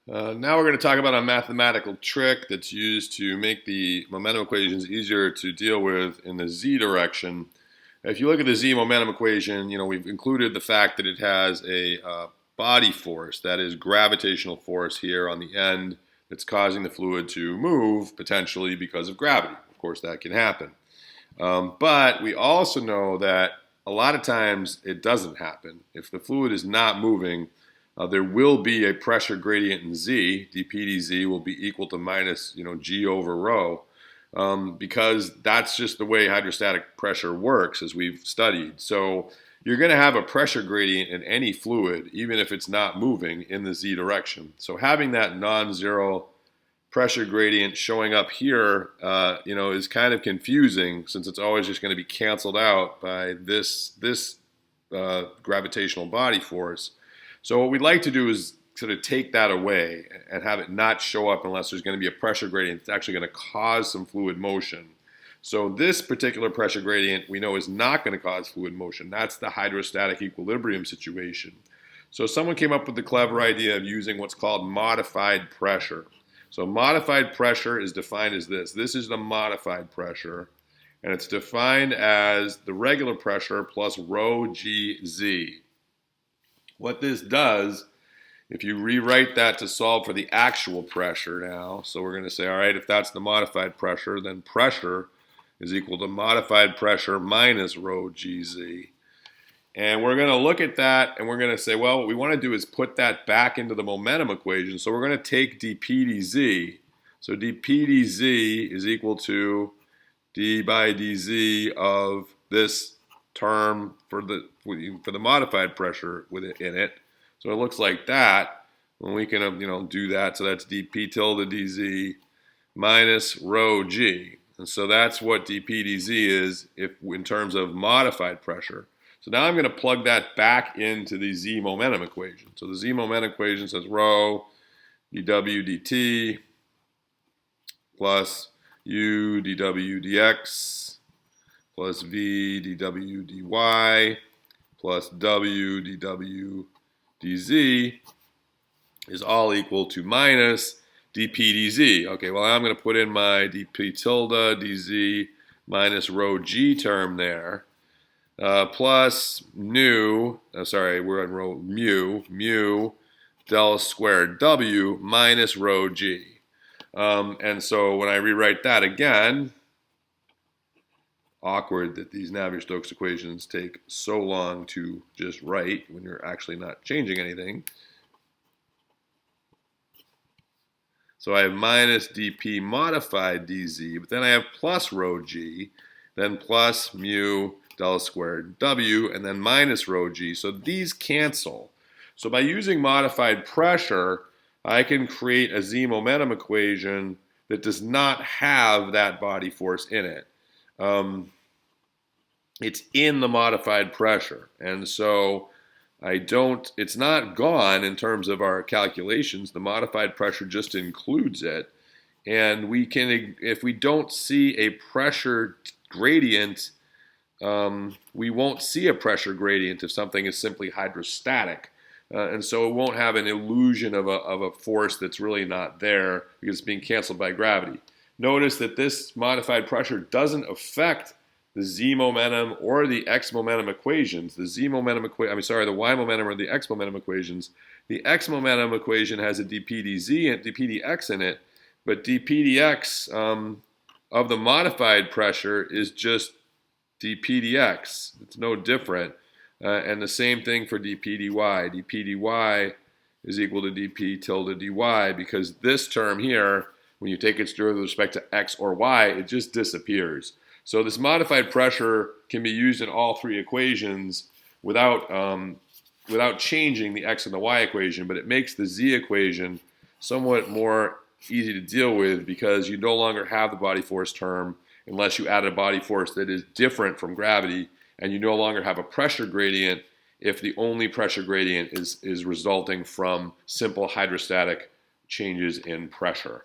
Now we're going to talk about a mathematical trick that's used to make the momentum equations easier to deal with in the z direction. If you look at the z momentum equation, we've included the fact that it has a body force, that is gravitational force here on the end that's causing the fluid to move, potentially because of gravity. Of course, that can happen. But we also know that a lot of times it doesn't happen. If the fluid is not moving, there will be a pressure gradient in z. dp dz will be equal to minus g over rho, because that's just the way hydrostatic pressure works, as we've studied. So you're going to have a pressure gradient in any fluid, even if it's not moving in the z direction. So having that non-zero pressure gradient showing up here, is kind of confusing, since it's always just going to be canceled out by this gravitational body force. So what we'd like to do is sort of take that away and have it not show up unless there's going to be a pressure gradient that's actually going to cause some fluid motion. So this particular pressure gradient we know is not going to cause fluid motion. That's the hydrostatic equilibrium situation. So someone came up with the clever idea of using what's called modified pressure. So modified pressure is defined as this. This is the modified pressure, and it's defined as the regular pressure plus rho gz. What this does, if you rewrite that to solve for the actual pressure now, so we're going to say, all right, if that's the modified pressure, then pressure is equal to modified pressure minus rho gz. And we're going to look at that and we're going to say, well, what we want to do is put that back into the momentum equation. So we're going to take dp dz. So dp dz is equal to d by dz of this term for the modified pressure with it in it. So it looks like that. When we can do that, so that's dp tilde dz minus rho g. And so that's what dp dz is in terms of modified pressure. So now I'm going to plug that back into the z momentum equation. So the z momentum equation says rho dw dt plus u dw dx plus v dw dy plus w dw dz is all equal to minus dp dz. Okay, well, I'm going to put in my dp tilde dz minus rho g term there, plus we're on rho mu del squared w minus rho g. And so when I rewrite that again, awkward that these Navier-Stokes equations take so long to just write when you're actually not changing anything. So I have minus dp modified dz, but then I have plus rho g, then plus mu del squared w, and then minus rho g. So these cancel. So by using modified pressure, I can create a z momentum equation that does not have that body force in it. It's in the modified pressure, and so it's not gone in terms of our calculations. The modified pressure just includes it, and if we don't see a pressure gradient, we won't see a pressure gradient if something is simply hydrostatic. And so it won't have an illusion of a force that's really not there because it's being canceled by gravity. Notice that this modified pressure doesn't affect the z momentum or the x momentum equations. The y momentum or the x momentum equations. The x momentum equation has a dp dz and dp dx in it, but dp dx of the modified pressure is just dp dx. It's no different. And the same thing for dp dy. dp dy is equal to dp tilde dy, because this term here, when you take its derivative with respect to x or y, it just disappears. So this modified pressure can be used in all three equations without changing the x and the y equation, but it makes the z equation somewhat more easy to deal with because you no longer have the body force term unless you add a body force that is different from gravity, and you no longer have a pressure gradient if the only pressure gradient is resulting from simple hydrostatic changes in pressure.